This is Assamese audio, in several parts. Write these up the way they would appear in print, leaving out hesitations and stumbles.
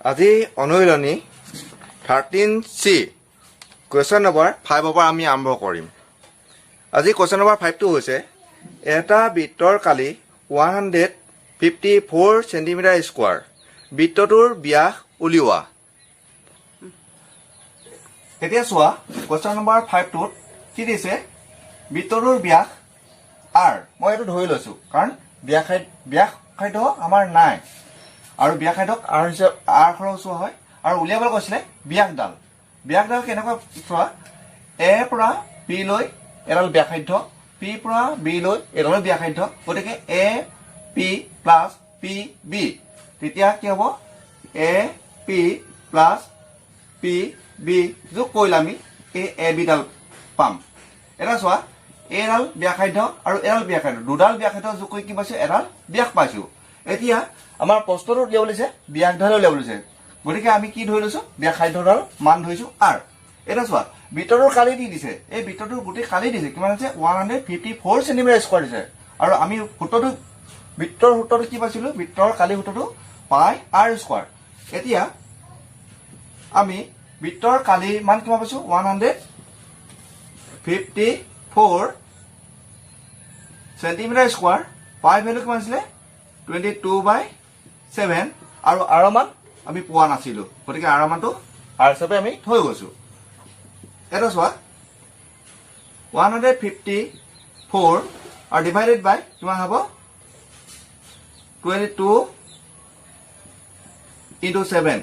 আজি অনুশীলনী 13C কুৱেশ্যন নম্বৰ 5 পৰা আমি আৰম্ভ কৰিম। আজি কুৱেশ্যন নম্বৰ 5টো হৈছে এটা বৃত্তৰ কালি 154 সেন্টিমিটাৰ স্কোৱাৰ বৃত্তটোৰ ব্যাস উলিওৱা। এতিয়া চোৱা কুৱেশ্যন নম্বৰ 5টোত কি দিছে, বৃত্তটোৰ ব্যাস r। মই এইটো ধৰি লৈছো কাৰণ ব্যাসাৰ্ধ আমাৰ নাই আৰু ব্যাসাৰ্ধক r হিচাপে r খৰচ হয় আৰু উলিয়াবলৈ কৈছিলে ব্যাসডাল। ব্যাসডাল কেনেকুৱা চোৱা, a পৰা b লৈ এডাল ব্যাসাৰ্ধ, p পৰা b লৈ এডাল ব্যাসাৰ্ধ, গতিকে a p plus p b। তেতিয়া কি হ'ব, a p plus p b যোগ কৰিলে আমি এই a b ডাল পাম। এটা চোৱা, এডাল ব্যাসাৰ্ধ আৰু এডাল ব্যাসাৰ্ধ, দুডাল ব্যাসাৰ্ধ যোগ কৰি কি পাইছো, এডাল ব্যাস পাইছো। এতিয়া আমাৰ প্ৰশ্নটো উলিয়াব লৈছে ব্যাসডাল উলিয়াব লৈছে, গতিকে আমি কি ধৰি লৈছো, ব্যাসাৰ্ধডাল মান ধৰিছো r। এটা চোৱা, বৃত্তটোৰ কালি দি দিছে, এই বৃত্তটোৰ গোটেই কালি দিছে কিমান আছে, 154 সেন্টিমিটাৰ স্কোৱাৰ দিছে। আৰু আমি বৃত্তৰ সূত্ৰটো কি পাইছিলো, বৃত্তৰ কালি সূত্ৰটো পাই r স্কোৱাৰ। এতিয়া আমি বৃত্তৰ কালিৰ মান কিমান পাইছো, 154 সেন্টিমিটাৰ স্কোৱাৰ। পাই ভেলু কিমান আছিলে, 22/7 আৰু r মান আমি পোৱা নাছিলো, গতিকে r মানটো r হিচাপে আমি থৈ গৈছো। এটা চোৱা, 154 আৰু ডিভাইডেড বাই কিমান হ'ব, 22/7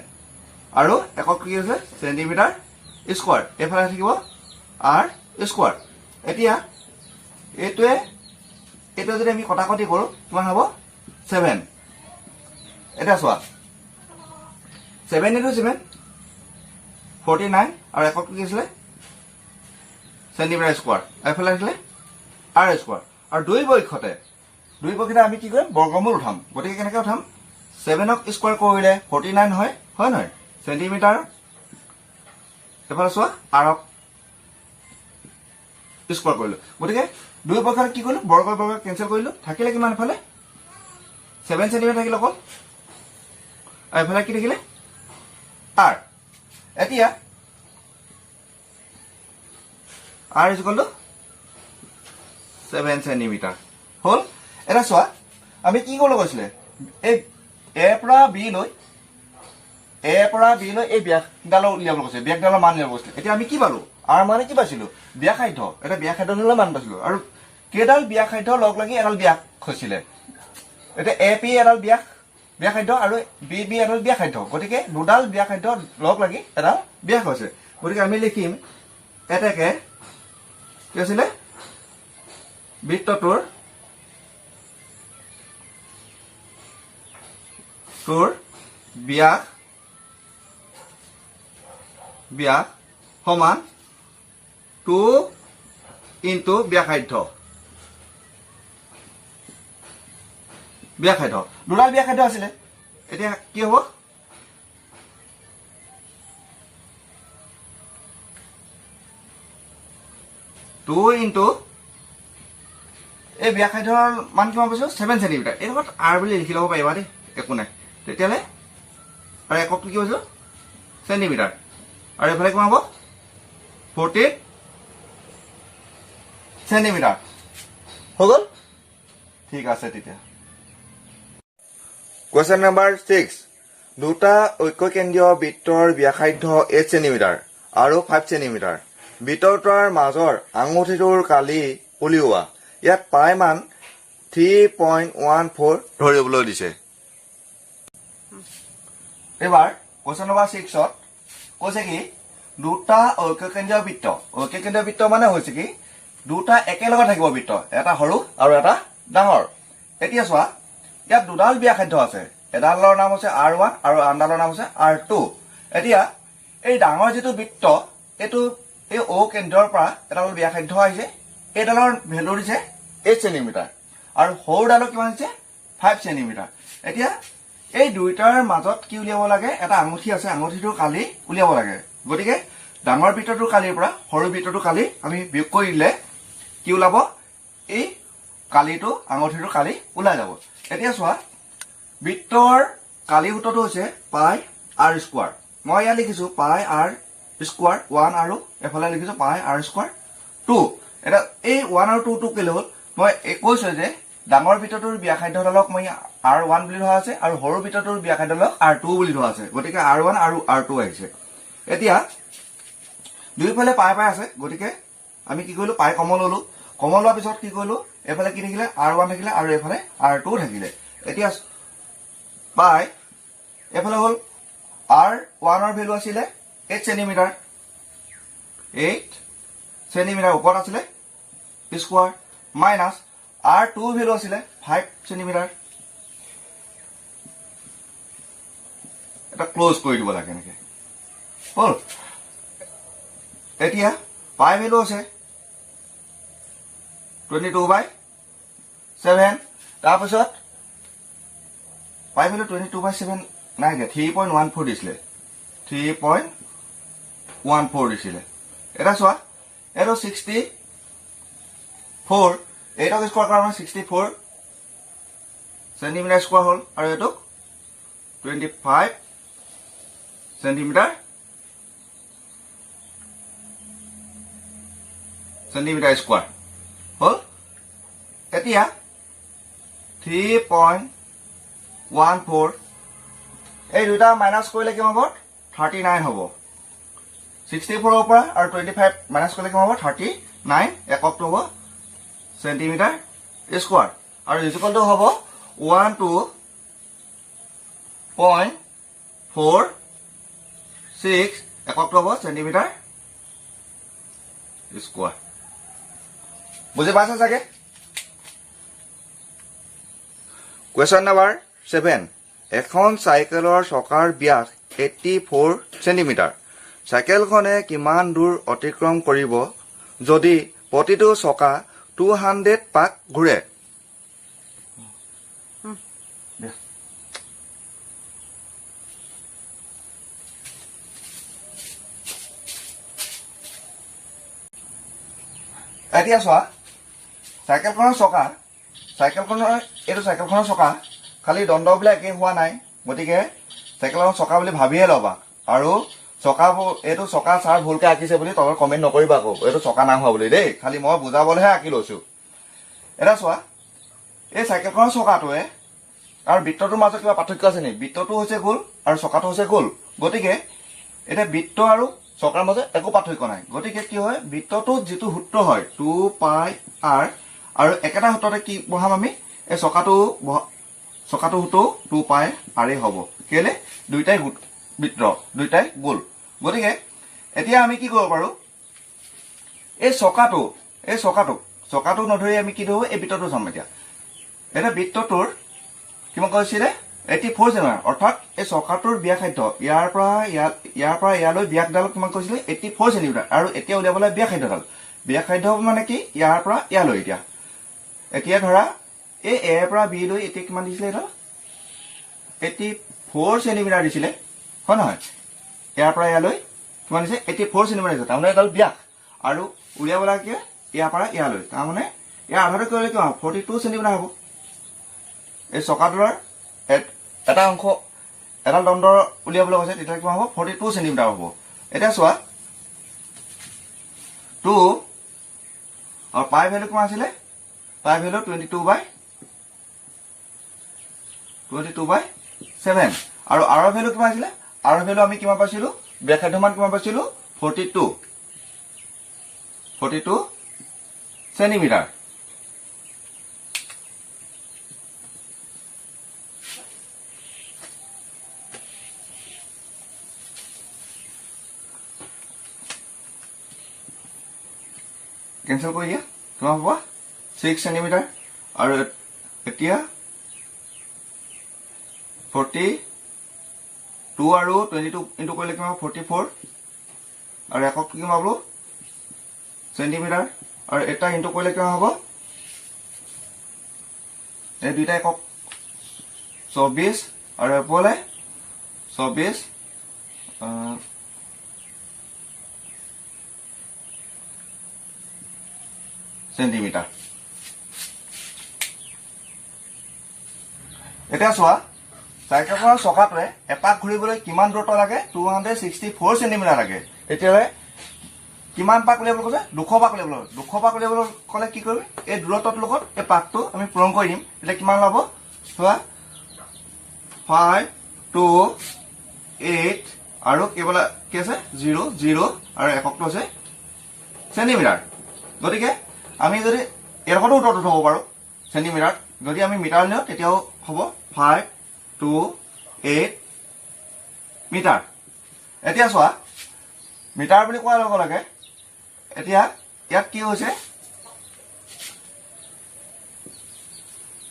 আৰু একক কি আছে, সেন্টিমিটাৰ স্কোৱাৰ। এইফালে থাকিব r স্কোৱাৰ। এতিয়া এইটোৱে যদি আমি কটাকটি কৰো কিমান হ'ব, 7। এতিয়া চোৱা, 7 × 7 49 আৰু একক কি আছিলে, সেন্টিমিটাৰ স্কোৱাৰ। এইফালে আছিলে r স্কোৱাৰ। আৰু দুই পক্ষতে আমি কি কৰিম, বৰ্গমূল উঠাম। গতিকে কেনেকে উঠাম, 7ক স্কোৱাৰ কৰিলে 49 হয়, হয় নহয়, সেন্টিমিটাৰ। এইফালে চোৱা, rক স্কোৱাৰ কৰিলো, গতিকে দুই পক্ষত কি কৰিলো, বৰ্গ কেনচেল কৰিলো, থাকিলে কিমান, এফালে 7 সেন্টিমিটাৰ থাকিলে অকল, আৰু এইফালে কি থাকিলে r। এতিয়া r = 7 সেন্টিমিটাৰ হ'ল। এটা চোৱা, আমি কি কৰিব কৈছিলে, এই a পৰা b লৈ এই ব্যাসডালৰ উলিয়াবলৈ কৈছে, ব্যাসডালৰ মান উলিয়াব কৈছিলে। এতিয়া আমি কি পালো, r মানে কি পাইছিলো, ব্যাসাৰ্ধ। এটা ব্যাসাৰ্ধৰ মান পাইছিলো আৰু কেইডাল ব্যাসাৰ্ধ লগ লাগি এডাল ব্যাস হৈছিলে। এতিয়া a p এডাল ব্যাসাৰ্ধ আৰু b b এডাল ব্যাসাৰ্ধ, গতিকে দুডাল ব্যাসাৰ্ধ লগ লাগি এডাল ব্যাস হৈছে। গতিকে আমি লিখিম এতেকে কি আছিলে, বৃত্তটোৰ ব্যাস সমান 2 × ব্যাসাৰ্ধ। দুডাল ব্যাসাৰ্ধ আছিলে, এতিয়া কি হ'ব, এই ব্যাসাৰ্ধৰ মান কিমান পাইছো, 7 সেন্টিমিটাৰ। এই লগত r বুলি লিখি ল'ব পাৰিবা দেই, একো নাই। তেতিয়াহ'লে আৰু এককটো কি কৈছো, সেন্টিমিটাৰ। আৰু এইফালে কিমান হ'ব, 40 সেন্টিমিটাৰ হৈ গ'ল। ঠিক আছে তেতিয়া। কুৱেশ্যন নম্বৰ 6, দুটা ঐক্যকেন্দ্ৰীয় বৃত্তৰ ব্যাসাৰ্ধ 8 সেন্টিমিটাৰ আৰু 5 সেন্টিমিটাৰ। বৃত্তটোৰ মাজৰ আঙুঠিটোৰ কালি উলিওৱা। ইয়াত পাই মান 3.14 ধৰিবলৈ দিছে। এবাৰ কুৱেশ্যন নম্বৰ 6ত কৈছে কি, দুটা ঐক্যকেন্দ্ৰীয় বৃত্ত মানে হৈছে কি, দুটা একেলগে থাকিব বৃত্ত, এটা সৰু আৰু এটা ডাঙৰ। এতিয়া চোৱা, ইয়াত দুডাল ব্যাসাৰ্ধ আছে, এডালৰ নাম হৈছে r1 আৰু আনডালৰ নাম হৈছে r2। এতিয়া এই ডাঙৰ যিটো বৃত্ত, এইটো এই O কেন্দ্ৰৰ পৰা এডাল ব্যাসাৰ্ধ আহিছে, এইডালৰ ভেলু দিছে 8 সেন্টিমিটাৰ আৰু সৰুডালৰ কিমান দিছে, 5 সেন্টিমিটাৰ। এতিয়া এই দুইটাৰ মাজত কি উলিয়াব লাগে, এটা আঙুঠি আছে, আঙুঠিটোৰ কালি উলিয়াব লাগে। গতিকে ডাঙৰ বৃত্তটোৰ কালিৰ পৰা সৰু বৃত্তটোৰ কালি আমি বিয়োগ কৰি দিলে কি ওলাব, এই কালিটো আঙুঠিটোৰ কালি ওলাই যাব। এতিয়া চোৱা, বৃত্তৰ কালি সূত্ৰটো হৈছে পাই r স্কোয়াৰ মই ইয়া লিখিছো পাই r স্কোয়াৰ 1 আৰু এফালে লিখিছো পাই r স্কোয়াৰ 2 এটা এই 1 আৰু 2 কেলে হল মই কৈছো যে ডাঙৰ বিতটোৰ ব্যাসাৰ্ধডালক মই r1 বুলি ধৰা আছে আৰু সৰু বিতটোৰ ব্যাসাৰ্ধডালক r2 বুলি ধৰা আছে গতিকে r1 আৰু r2 আহিছে এতিয়া দুইফালে পাই আছে গতিকে আমি কি কৰিলো পাই কমন ললো কমন লোৱাৰ পিছত কি কৰিলো এফালে কি থাকিলে r1 থাকিলে আৰু এফালে r2 থাকিলে এতিয়া পাই এফালে হল r1 ৰ ভ্যালু আছিলে 8 সেন্টিমিটাৰ 8 সেন্টিমিটাৰ ওপৰত আছিলে স্কোয়াৰ মাইনাস r2 ভ্যালু আছিলে 5 সেন্টিমিটাৰ এটা ক্লোজ কৰি দিব লাগে নেকি হল এতিয়া পাই ভ্যালু আছে 22/7 তাৰ পিছত পাই ভ্যালু 22/7 নাই দিয়া 3.14 দিছিলে 3.14 দিছিলে এটা চোৱা এটো 64 এইটো স্কোয়াৰ কৰা মানে 64 সেন্টিমিটাৰ স্কোয়াৰ হল আৰু এটো 25 সেন্টিমিটাৰ স্কোয়াৰ হল এতিয়া 3.14 এই দুটা মাইনাস কৰিলে কি হ'ব 39 হ'ব 64 ৰ পৰা আৰু 25 মাইনাস কৰিলে কি হ'ব 39 এককটো হ'ব সেন্টিমিটাৰ স্কোয়াৰ আৰু ইকুৱেল টু হ'ব 12.46 এককটো হ'ব সেন্টিমিটাৰ স্কোয়াৰ বুজি পাইছা চাগে কোৱেশ্চন নম্বৰ 7 এখন চাইকেলৰ চকাৰ ব্যাস 84 সেন্টিমিটাৰ চাইকেলখনে কিমান দূৰ অতিক্ৰম কৰিব যদি প্ৰতিটো চকা 200 পাক ঘূৰে এতিয়া চোৱা চাইকেলখনৰ চকা খালি দণ্ডবিলাক একে হোৱা নাই গতিকে চাইকেলখনৰ চকা বুলি ভাবিয়ে ল'বা আৰু এইটো চকা চাৰ ভুলকে আঁকিছে বুলি তলত কমেন্ট নকৰিবা আকৌ এইটো চকা না হোৱা বুলি দেই খালি মই বুজাবলৈহে আঁকি লৈছো এটা চোৱা এই চাইকেলখনৰ চকাটোৱে আৰু বৃত্তটোৰ মাজত কিবা পাৰ্থক্য আছে নেকি বৃত্তটো হৈছে গোল আৰু চকাটো হৈছে গোল গতিকে এটা বৃত্ত আৰু চকাৰ মাজত একো পাৰ্থক্য নাই গতিকে কি হয় বৃত্তটো যেটো সূত্ৰ হয় 2πr আৰু একেটা সূত্ৰতে কি বহাম আমি এই চকাটো সূত্ৰ 2πr হ'ব কেলে দুইটাই বৃত্ত দুইটাই গোল গতিকে এতিয়া আমি কি কৰিব পাৰো এই চকাটো নধৰি আমি কি ধৰো এই বৃত্তটো চাম এতিয়া এটা বৃত্তটোৰ কিমান কৈছিলে 84 সেন্টিমিটাৰ অৰ্থাৎ এই চকাটোৰ ব্যাসাৰ্ধ ইয়াৰ পৰা ইয়ালৈ ব্যাসডাল কিমান কৈছিলে 84 সেন্টিমিটাৰ আৰু এতিয়া উলিয়াবলৈ ব্যাসাৰ্ধ মানে কি ইয়াৰ পৰা ইয়ালৈ এতিয়া ধৰা এই এ পৰা বি লৈ এতিয়া কিমান দিছিলে এটা 84 সেন্টিমিটাৰ দিছিলে হয় নহয় ইয়াৰ পৰা ইয়ালৈ কিমান দিছে 84 সেন্টিমিটাৰ দিছে তাৰমানে এডাল ব্যাস আৰু উলিয়াব লাগে ইয়াৰ পৰা ইয়ালৈ তাৰমানে ইয়াৰ আধাটো কৰিলে কিমান 42 সেন্টিমিটাৰ হ'ব এই চকাটোৰ এটা অংশ এডাল দণ্ড উলিয়াবলৈ কৈছে তেতিয়া কিমান হ'ব 42 সেন্টিমিটাৰ হ'ব এতিয়া চোৱা 2 আৰু পাই ভ্যালু কিমান আছিলে পাই ভ্যালু 22/7 আৰু r ভ্যালু কিমান আছিলে r ভ্যালু আমি কিমান পাইছিলো ব্যাসাৰ্ধ মান কিমান পাইছিলো 42 সেন্টিমিটাৰ কেনসেল কৰি দিয়া কিমান হ'ব 6 সেন্টিমিটাৰ আৰু এতিয়া 42 আৰু 22 ইনটু কৰিলে কিমান 44 আৰু একক কিমান হ'ব সেন্টিমিটাৰ আৰু এটা ইনটু কৰিলে কিমান হ'ব এই দুইটা একক 24 আৰু এপলে 24 সেন্টিমিটাৰ এতিয়া চোৱা চাইকেলখনৰ চকাটোৱে এপাক ঘূৰিবলৈ কিমান দূৰত্ব লাগে 264 চেণ্টিমিটাৰ লাগে তেতিয়াহ'লে কিমান পাক উলিয়াবলৈ কৈছে 200 পাক উলিয়াবলৈ 200 পাক উলিয়াবলৈ ক'লে কি কৰিবি এই দূৰত্বটোৰ লগত এই পাকটো আমি পূৰণ কৰি দিম তেতিয়া কিমান ল'ব চোৱা 5 2 8 আৰু কেৱল কি আছে 0 0 আৰু এককটো আছে চেণ্টিমিটাৰ গতিকে আমি যদি এডোখৰটো উত্তৰটো থ'ব পাৰোঁ চেণ্টিমিটাৰ যদি আমি মিটাৰ নিওঁ তেতিয়াও হ'ব 5 2 8 মিটাৰ এতিয়া চোৱা মিটাৰ বুলি কোৱাৰ লগে লগে এতিয়া ইয়াত কি হৈছে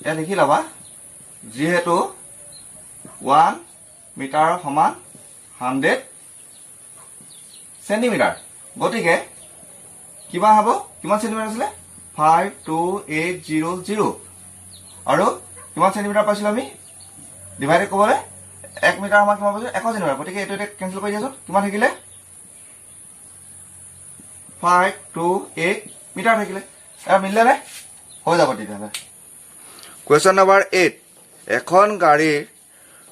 ইয়াত লিখি ল'বা যিহেতু 1 মিটাৰৰ সমান 100 চেণ্টিমিটাৰ গতিকে কিমান হ'ব কিমান চেণ্টিমিটাৰ আছিলে 52800 আৰু কিমান চেণ্টিমিটাৰ পাইছিলোঁ আমি ডিভাইডেড কৰিবলৈ 1 মিটাৰ আমাৰ কিমান পাইছোঁ 100 চেণ্টিমিটাৰ গতিকে এইটো এতিয়া কেঞ্চেল কৰি দিয়াচোন কিমান থাকিলে 528 মিটাৰ থাকিলে এটা মিলিলে নে হৈ যাব তেতিয়াহ'লে কুৱেশ্যন নম্বৰ 8 এখন গাড়ীৰ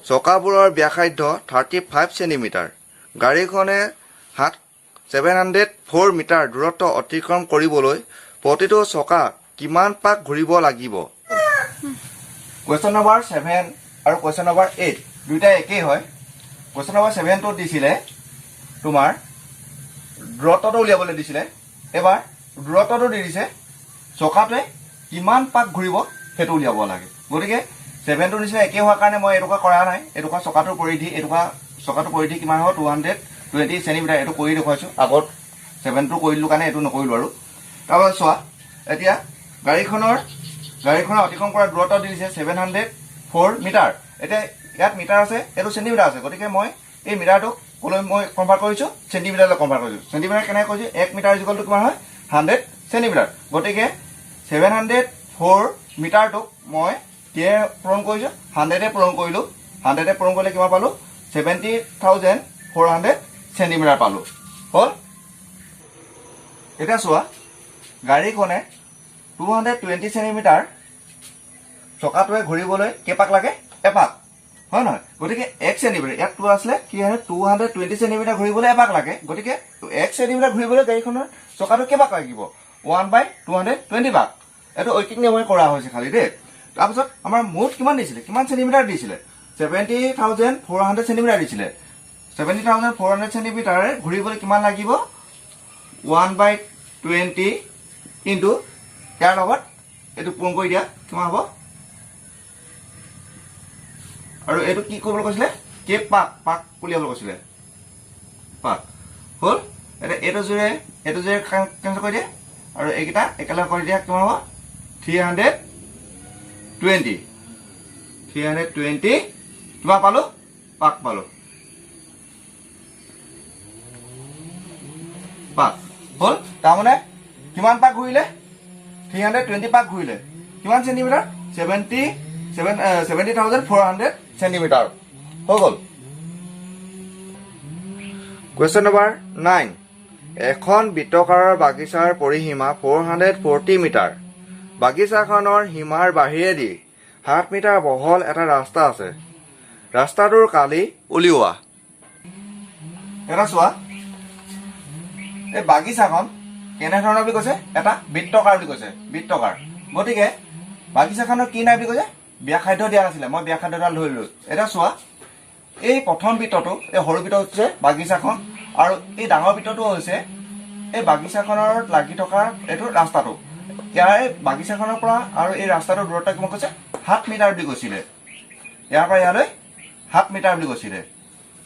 চকাবোৰৰ ব্যাসাৰ্ধ 35 চেণ্টিমিটাৰ গাড়ীখনে 704 মিটাৰ দূৰত্ব অতিক্ৰম কৰিবলৈ প্ৰতিটো চকা কিমান পাক ঘূৰিব লাগিব কুৱেশ্যন নম্বৰ 7 আৰু কুৱেশ্যন নম্বৰ 8 দুইটা একেই হয় কুৱেশ্যন নম্বৰ 7 টো দিছিলে তোমাৰ দূৰত্বটো উলিয়াবলৈ দিছিলে এবাৰ দূৰত্বটো দি দিছে চকাটোৱে কিমান পাক ঘূৰিব সেইটো উলিয়াব লাগে গতিকে 7 টো নিচিনা একে হোৱাৰ কাৰণে মই এটুকা কৰা নাই এটুকা চকাটোৰ পৰিধি কিমান হ'ব 220 চেণ্টিমিটাৰ এইটো কৰি দেখুৱাইছোঁ আগত 7 টো কৰি দিলোঁ কাৰণে এইটো নকৰিলোঁ আৰু তাৰপৰা চোৱা এতিয়া গাড়ীখনৰ অতিক্ৰম কৰা দূৰত্ব দি দিছে 704 মিটাৰ এতিয়া ইয়াত মিটাৰ আছে এইটো চেণ্টিমিটাৰ আছে গতিকে মই এই মিটাৰটোক ক'লৈ মই কনভাৰ্ট কৰিছোঁ চেণ্টিমিটাৰলৈ কনভাৰ্ট কৰিছোঁ চেণ্টিমিটাৰ কেনেকৈ কৰিছোঁ 1 মিটাৰ ইকুৱেলটো কিমান হয় 100 চেণ্টিমিটাৰ গতিকে 704 মিটাৰটোক মই কিহে পূৰণ কৰিছোঁ 100 পূৰণ কৰিলোঁ 100 পূৰণ কৰিলে কিমান পালোঁ 70,400 চেণ্টিমিটাৰ পালোঁ হ'ল এতিয়া চোৱা গাড়ীখনে 220 চেণ্টিমিটাৰ চকাটোৱে ঘূৰিবলৈ কেইপাক লাগে এপাক হয় নহয় গতিকে 1 চেণ্টিমিটাৰ ইয়াত 2 আছিলে কি হয় 220 চেণ্টিমিটাৰ ঘূৰিবলৈ এপাক লাগে গতিকে 1 চেণ্টিমিটাৰ ঘূৰিবলৈ গাড়ীখনৰ চকাটো কেইপাক লাগিব 1/220 পাক এইটো ঐকিক নিয়মে কৰা হৈছে খালি দেই তাৰপিছত আমাৰ মুঠ কিমান দিছিলে কিমান চেণ্টিমিটাৰ দিছিলে 70,400 চেণ্টিমিটাৰ দিছিলে 70,400 চেণ্টিমিটাৰ ঘূৰিবলৈ কিমান লাগিব 1/20 কিন্তু ইয়াৰ লগত এইটো পূৰণ কৰি দিয়া কিমান হ'ব আৰু এইটো কি কৰিবলৈ কৈছিলে কে পাক উলিয়াবলৈ কৈছিলে পাক হ'ল এতিয়া এইটো জোৰে কেঞ্চেল কৰি দিয়ে আৰু এইকেইটা একেলগে কৰি দিয়া কিমান হ'ব 320 কিমান পালোঁ পাক পালোঁ পাক হ'ল তাৰমানে কিমান পাক ঘূৰিলে 320 পাক ঘূৰিলে কিমান চেণ্টিমিটাৰ 70,400 চেণ্টিমিটাৰ হৈ গ'ল কুৱেশ্যন নম্বৰ 9 এখন বৃত্তাকাৰৰ বাগিচাৰ পৰিসীমা 440 মিটাৰ বাগিচাখনৰ সীমাৰ বাহিৰেদি 7 মিটাৰ বহল এটা ৰাস্তা আছে ৰাস্তাটোৰ কালি উলিওৱা এটা চোৱা এই বাগিচাখন কেনেধৰণৰ বুলি কৈছে এটা বৃত্তাকাৰ বুলি কৈছে বৃত্তাকাৰ গতিকে বাগিচাখনৰ কি নাই বুলি কৈছে ব্যাসাৰ্ধ দিয়া নাছিলে মই ব্যাসাৰ্ধডাল ধৰিলোঁ এটা চোৱা এই প্ৰথম বৃত্তটো এই সৰু বৃত্ত হৈছে বাগিচাখন আৰু এই ডাঙৰ বৃত্তটো হৈছে এই বাগিচাখনৰ লাগি থকা এইটো ৰাস্তাটো ইয়াৰ বাগিচাখনৰ পৰা আৰু এই ৰাস্তাটোৰ দূৰত্ব কিমান কৈছে 7 মিটাৰ বুলি কৈছিলে ইয়াৰ পৰা ইয়ালৈ 7 মিটাৰ বুলি কৈছিলে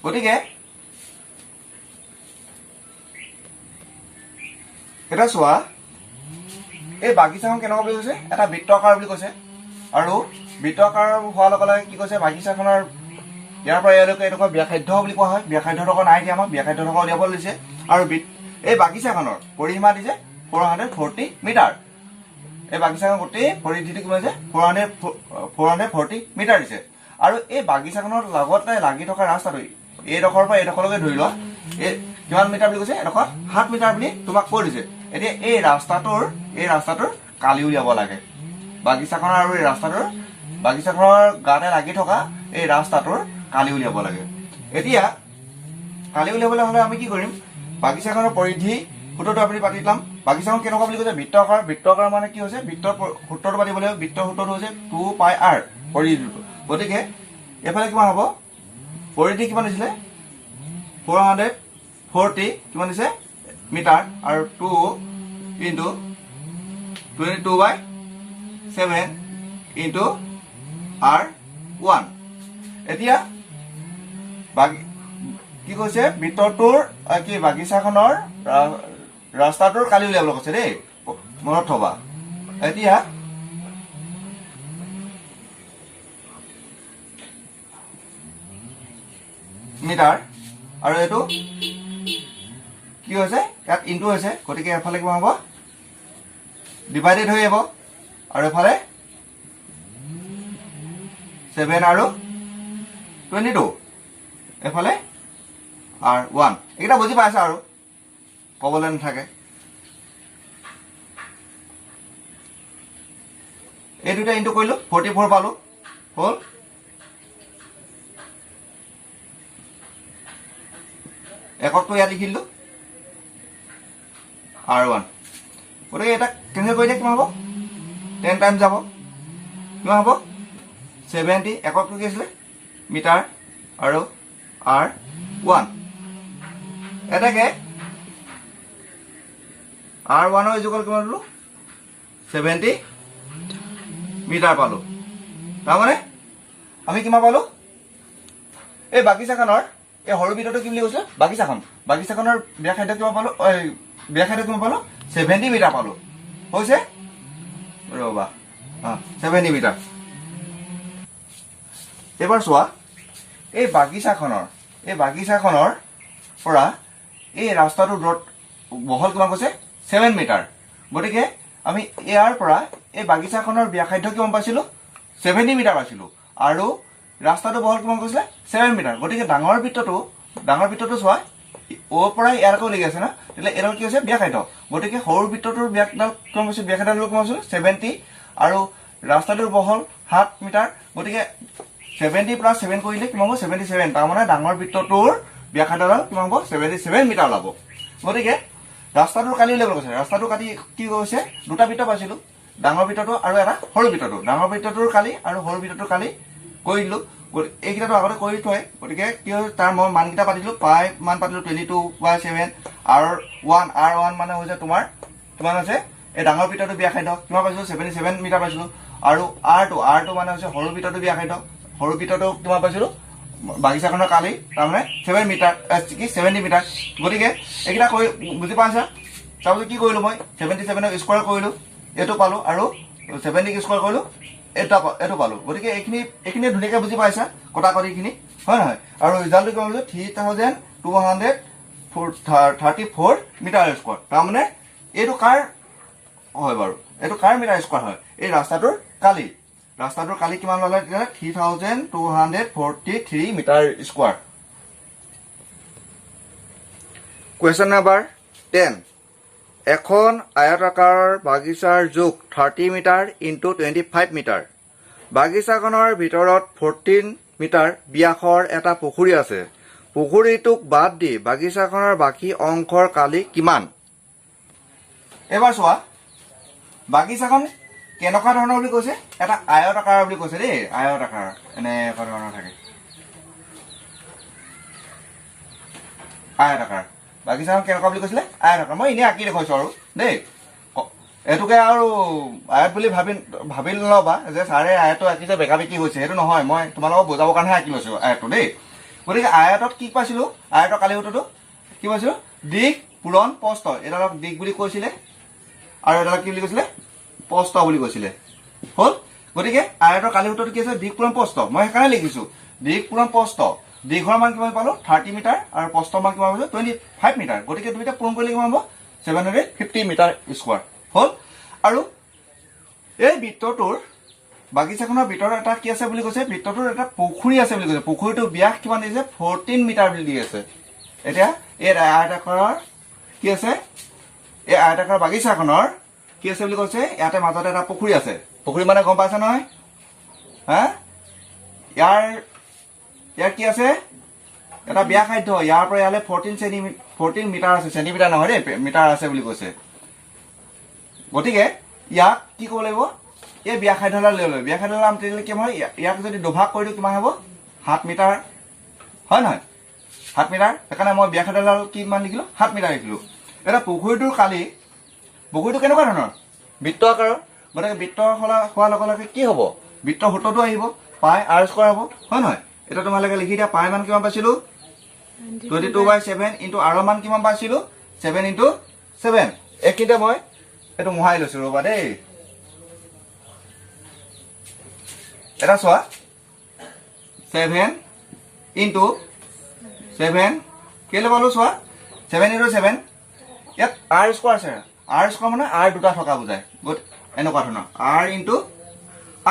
গতিকে এটা চোৱা এই বাগিচাখন কেনেকুৱা বুলি কৈছে এটা বৃত্তাকাৰ বুলি কৈছে আৰু বৃত্তাকাৰ হোৱাৰ লগে লগে কি কৈছে বাগিচাখনৰ ইয়াৰ পৰা ইয়ালৈকে এনেকুৱা ব্যাসাৰ্ধ বুলি কোৱা হয় ব্যাসাৰ্ধ থকা নাই দিয়া আমাক ব্যাসাৰ্ধ থকা উলিয়াবলৈ দিছে আৰু এই বাগিচাখনৰ পৰিসীমা দিছে 440 মিটাৰ এই বাগিচাখন গোটেই পৰিধিটো কিমান আছে 440 মিটাৰ দিছে আৰু এই বাগিচাখনৰ লগতে লাগি থকা ৰাস্তাটো এইডোখৰৰ পৰা এইডোখৰলৈকে ধৰি লোৱা এই কিমান মিটাৰ বুলি কৈছে এডোখৰ 7 মিটাৰ বুলি তোমাক কৈ দিছে এতিয়া এই ৰাস্তাটোৰ কালি উলিয়াব লাগে বাগিচাখনৰ আৰু এই ৰাস্তাটোৰ বাগিচাখনৰ গাতে লাগি থকা এই ৰাস্তাটোৰ কালি উলিয়াব লাগে। এতিয়া কালি উলিয়াবলৈ হ'লে আমি কি কৰিম, বাগিচাখনৰ পৰিধি সূত্ৰটো আপুনি পাতি ল'ম। বাগিচাখন কেনেকুৱা বুলি কৈছে, বৃত্তাকাৰ। বৃত্তাকাৰ মানে কি হৈছে, বৃত্তৰ সূত্ৰটো পাতিবলৈ লাগিব। বৃত্তৰ সূত্ৰটো হৈছে 2πr পৰিধিটো। গতিকে এইফালে কিমান হ'ব, পৰিধি কিমান দিছিলে 440 কিমান দিছে মিটাৰ, আৰু 2 × 22/7 × r1। এতিয়া কি কৈছে, বৃত্তটোৰ কি বাগিচাখনৰ ৰাস্তাটোৰ কালি উলিয়াবলৈ কৈছে দেই, মনত থবা। এতিয়া মিটাৰ, আৰু এইটো কি হৈছে, ইয়াত ইনটু হৈছে, গতিকে এফালে কিমান হ'ব, ডিভাইডেড হৈ যাব, আৰু এফালে 7 আৰু 22, এফালে r1। এইকেইটা বুজি পাইছা আৰু ক'বলৈ নাথাকে। এই দুটা ইনটু কৰিলোঁ, 44 পালোঁ, হ'ল। এককটো ইয়াত লিখি দিলোঁ r1। গতিকে এটা কেঞ্চেল কৰিলে কিমান হ'ব, 10 টাইম যাব, কিমান হ'ব 70। এককটো কি আছিলে, মিটাৰ, আৰু r1। এটাকে r1ৰ ইজুকল কিমান পালোঁ, 70 মিটাৰ পালোঁ। তাৰমানে আমি কিমান পালোঁ, এই বাগিচাখনৰ এই সৰু বৃত্তটো কি বুলি কৈছে, বাগিচাখনৰ ব্যাসাৰ্ধ কিমান পালোঁ, ব্যাসাৰ্ধ কিমান পালোঁ, 70 মিটাৰ পালোঁ। হৈছে, ৰ'বা, 70 মিটাৰ। এইবাৰ চোৱা, এই বাগিচাখনৰ পৰা এই ৰাস্তাটোৰ দূৰত বহল কিমান কৈছে, 7 মিটাৰ। গতিকে আমি ইয়াৰ পৰা এই বাগিচাখনৰ ব্যাসাৰ্ধ কিমান পাইছিলোঁ, 70 মিটাৰ পাইছিলোঁ, আৰু ৰাস্তাটো বহল কিমান কৈছিলে, 7 মিটাৰ। গতিকে ডাঙৰ বৃত্তটো চোৱা, অ'ৰ পৰা ইয়ালৈকে লাগি আছে না, তেতিয়াহ'লে এইডাল কি হৈছে, ব্যাসাৰ্ধ। গতিকে সৰু বৃত্তটোৰ ব্যাসডাল কিমান কৈছে, ব্যাসাৰ্ধ কিমান আছিল, 70, আৰু ৰাস্তাটোৰ বহল 7 মিটাৰ। গতিকে 70 + 7 কৰিলে কিমান হ'ব, 77। তাৰমানে ডাঙৰ বৃত্তটোৰ ব্যাসাৰ্ধডাল কিমান হ'ব, 77 মিটাৰ ওলাব। গতিকে ৰাস্তাটোৰ কালি উলিয়াবলৈ কৈছে। ৰাস্তাটোৰ কালি কি কৈছে, দুটা বৃত্ত পাইছিলোঁ, ডাঙৰ বৃত্তটো আৰু এটা সৰু বৃত্তটো। ডাঙৰ বৃত্তটোৰ কালি আৰু সৰু বৃত্তটোৰ কালি কৰি দিলোঁ। এইকেইটাটো আগতে কৰি থয়। গতিকে কি হয়, তাৰ মই মানকেইটা পাতিলোঁ, পাই মান পাতিলোঁ 22/7, r1 মানে হৈছে তোমাৰ কিমান হৈছে, এই ডাঙৰ বৃত্তটোৰ ব্যাসাৰ্ধ কিমান পাইছিলোঁ, 77 মিটাৰ পাইছিলোঁ, আৰু r2 মানে হৈছে সৰু বৃত্তটোৰ ব্যাসাৰ্ধ। সৰু বৃত্তটো কিমান পাইছিলোঁ, বাগিচাখনৰ কালি, তাৰমানে 7 মিটাৰ, 70 মিটাৰ। গতিকে এইকেইটা কৰি বুজি পাইছা। তাৰপিছত কি কৰিলোঁ মই, 77ক স্কোৱাৰ কৰিলোঁ, এইটো পালোঁ, আৰু 70ক স্কোৱাৰ কৰিলোঁ, এইটো পালোঁ। গতিকে এইখিনি ধুনীয়াকৈ বুজি পাইছা, কটাকটিখিনি, হয় নহয়। আৰু ৰিজাল্টটো কিমান পালোঁ, 3234 মিটাৰ স্কোৱাৰ। তাৰমানে এইটো কাৰ হয় বাৰু, এইটো কাৰ মিটাৰ স্কোৱাৰ হয়, এই ৰাস্তাটোৰ কালি। ৰাস্তাটোৰ কালি কিমান ল'লে, 3243 মিটাৰ স্কোৱাৰ। Question number 10। এখন আয়তাকাৰ বাগিচাৰ জোখ 30 মিটাৰ × 25 মিটাৰ। বাগিচাখনৰ ভিতৰত 14 মিটাৰ ব্যাসৰ এটা পুখুৰী আছে। পুখুৰীটোক বাদ দি বাগিচাখনৰ বাকী অংশৰ কালি কিমান? এবাৰ চোৱা, বাগিচাখন কেনেকুৱা ধৰণৰ বুলি কৈছে, এটা আয়তাকাৰ বুলি কৈছে দেই, আয়তাকাৰ এনেকুৱা ধৰণৰ থাকে, আয়তাকাৰ। বাগিচাখন কেনেকুৱা বুলি কৈছিলে, আয়তাকাৰ। মই এনেই আঁকি দেখুৱাইছোঁ আৰু দেই, এইটোকে আৰু আয়ত বুলি ভাবি নল'বা যে ছাৰে আয়তটো আঁকিছে বেকা বেকি হৈছে, সেইটো নহয়। মই তোমালোকক বুজাবৰ কাৰণেহে আঁকি লৈছোঁ আয়তটো দেই। গতিকে আয়তত কি পাইছিলোঁ, আয়তৰ কালি সূত্ৰটো কি পাইছিলোঁ, দিশ পূৰণ প্ৰস্থ। এডালক দিশ বুলি কৈছিলে, আৰু এডালক কি বুলি কৈছিলে, প্ৰস্থ বুলি কৈছিলে, হ'ল। গতিকে আয়তৰ কালি সূত্ৰটো কি আছে, দিশ পূৰণ প্ৰস্থ। মই সেইকাৰণে লিখিছোঁ দিশ পূৰণ প্ৰস্থ। দীঘৰ মান কিমান পালোঁ, 30 মিটাৰ, আৰু প্ৰস্থৰ মান কিমান পাইছোঁ, 25 মিটাৰ। গতিকে দুইটা পূৰণ কৰিলে কিমান হ'ব, 750 মিটাৰ স্কোৱাৰ, হ'ল। আৰু এই বৃত্তটোৰ বাগিচাখনৰ ভিতৰত এটা কি আছে বুলি কৈছে, বৃত্তটোৰ এটা পুখুৰী আছে বুলি কৈছে। পুখুৰীটোৰ ব্যাস কিমান দিছে, 14 মিটাৰ বুলি দি আছে। এতিয়া এই আয়তাকাৰৰ কি আছে, এই আয়তাকাৰ বাগিচাখনৰ কি আছে বুলি কৈছে, ইয়াতে মাজতে এটা পুখুৰী আছে। পুখুৰী মানে গম পাইছা নহয়, হা, ইয়াৰ ইয়াৰ কি আছে এটা ব্যাসাৰ্ধ ইয়াৰ পৰা ইয়ালে 14 মিটাৰ আছে সেন্টিমিটাৰ নহয় দেই মিটাৰ আছে বুলি কৈছে গতিকে ইয়াক কি কৰিব লাগিব এই ব্যাসাৰ্ধডাল লৈ লয় ব্যাসাৰ্ধডাল আমি তেতিয়ালে কি হয় ইয়াক যদি দুভাগ কৰি দিও কিমান হ'ব 7 মিটাৰ হয় নহয় 7 মিটাৰ সেইকাৰণে মই ব্যাসাৰ্ধডাল কিমান লিখিলো 7 মিটাৰ লিখিলো এটা পুখুৰীটোৰ কালি পুখুৰীটো কেনেকুৱা ধৰণৰ বৃত্ত আকাৰৰ গতিকে বৃত্ত হোৱাৰ লগে লগে কি হ'ব বৃত্ত সূত্ৰটো আহিব পাই r স্কয়াৰ হ'ব হয় নহয় এটা তোমালোকে লিখি দিয়া পাই মান কিমান পাইছিলো 22/7 ইনটু r মান কিমান পাইছিলো 7 ইনটু 7 একিটা মই এটো মোহাই লৈছো ৰবা দেই এটা চোৱা 7 ইনটু 7 কেলে পালো চোৱা 7 ইনটু 7 ইয়াত r স্কয়াৰ আছে r স্কয়াৰ মানে r দুটা থকা বুজায় গুড এনেকুৱা ধৰণৰ r ইনটু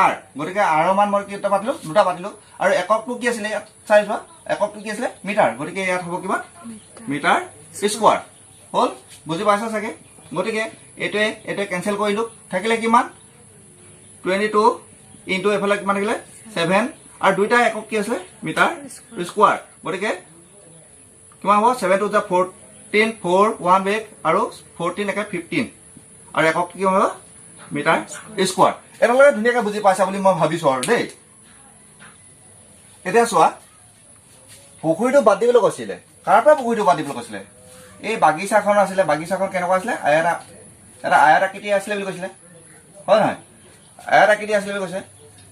r গতিকে r মান মই কিটা পাতিলো দুটা পাতিলো আৰু এককটো কি আছিল ইয়াত চাই চোৱা এককটো কি আছিল মিটাৰ গতিকে ইয়াত হ'ব কিমান মিটাৰ স্কয়াৰ হল বুজি পাইছা চাগে গতিকে এটোৱে কেনসেল কৰিলো থাকিলে কিমান 22 ইনটু এফালে কিমান থাকিলে 7 আৰু দুইটা একক কি আছে মিটাৰ স্কয়াৰ গতিকে কিমান হ'ব 7 টু 14 4 1 বেক আৰু 14 একে 15 আৰু একক কি হ'ব মিটাৰ স্কয়াৰ এটালৈ ধুনীয়াকৈ বুজি পাইছা বুলি মই ভাবিছো আৰু দেই এতিয়া চোৱা পুখুৰীটো বাদ দিবলৈ কৈছিলে কাৰ পৰা পুখুৰীটো বাদ দিবলৈ কৈছিলে এই বাগিচাখন আছিলে বাগিচাখন কেনেকুৱা আছিলে এটা আয়তাকৃতি আছিলে বুলি কৈছিলে হয় নহয় আয়তাকৃতি আছিলে বুলি কৈছে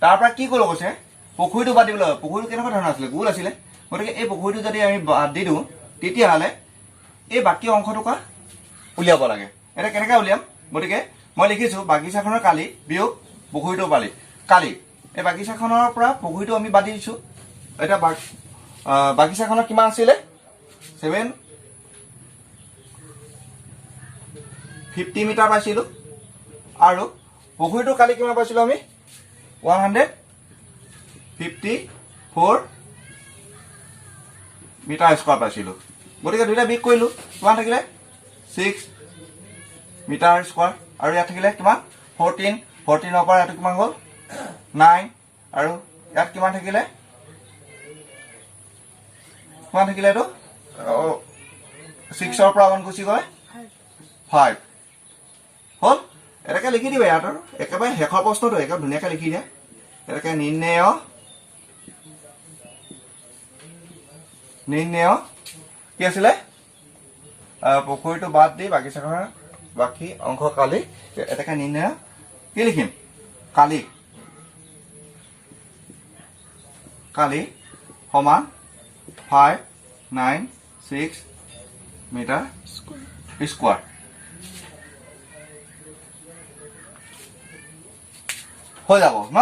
তাৰ পৰা কি কৰিব কৈছে পুখুৰীটো বাদ দিবলৈ পুখুৰীটো কেনেকুৱা ধৰণৰ আছিলে গোল আছিলে গতিকে এই পুখুৰীটো যদি আমি বাদ দি দিওঁ তেতিয়াহ'লে এই বাকী অংশটো উলিয়াব লাগে এটা কেনেকৈ উলিয়াম গতিকে মই লিখিছো বাগিচাখনৰ কালি বিয়োগ পুখুৰীটো পালি কালি এই বাগিচাখনৰ পৰা পুখুৰীটো আমি বাদ দিছো এটা বাগিচাখনৰ কিমান আছিলে 750 মিটাৰ পাইছিলো আৰু পুখুৰীটো কালি কিমান পাইছিলো আমি 154 মিটাৰ স্কয়াৰ পাইছিলো গতিকে দুইটা বিগ কৰিলো কিমান থাকিলে 6 মিটাৰ স্কয়াৰ আৰু ইয়াত থাকিলে কিমান 14 ৰ পৰা এটো কিমান হ'ল 9 আৰু ইয়াত কিমান থাকিলে এটো 6 ৰ পৰা 1 গুচি গ'লে 5 হল এটাকে লিখি দিবা ইয়াত আৰু একেবাৰে শেষৰ প্ৰশ্নটো একে ধুনীয়াকৈ লিখি দিয়া এটাকে নিৰ্ণয় কি আছিলে পুখুৰীটো বাদ দি বাগিচাখনৰ বাকী অংশ কালি এটাকে নিৰ্ণয় কি লিখিম কালি সমান 596 মিটাৰ স্কয়াৰ হৈ যাব ন